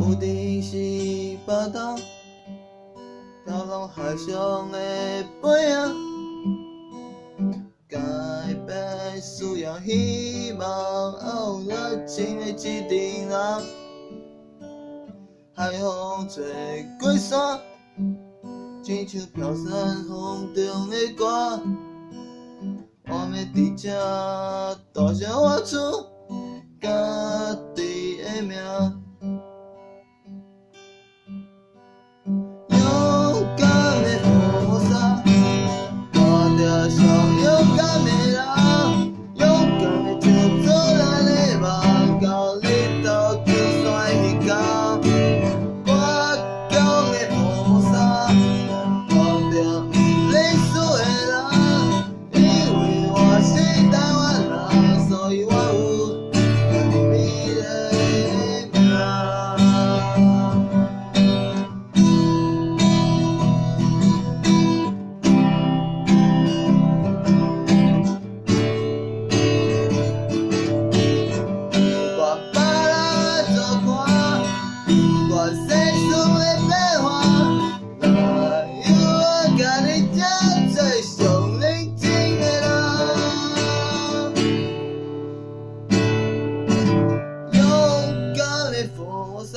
有定是巴东，飘浪海上的飞啊，改变需要希望，有热情的一群人，海风吹过山，亲像飘散风中的歌。我要伫这大声活出家己的名。勇敢的菩萨，看着上勇敢的人，勇敢的跳出咱的梦，到日头就算彼天。我强的菩萨，看着不认输的人，因为我是台湾人，所以我有美丽的名。我把咱做看，我世事的变化，哪有我甲你这最上认真的人？勇敢的菩萨。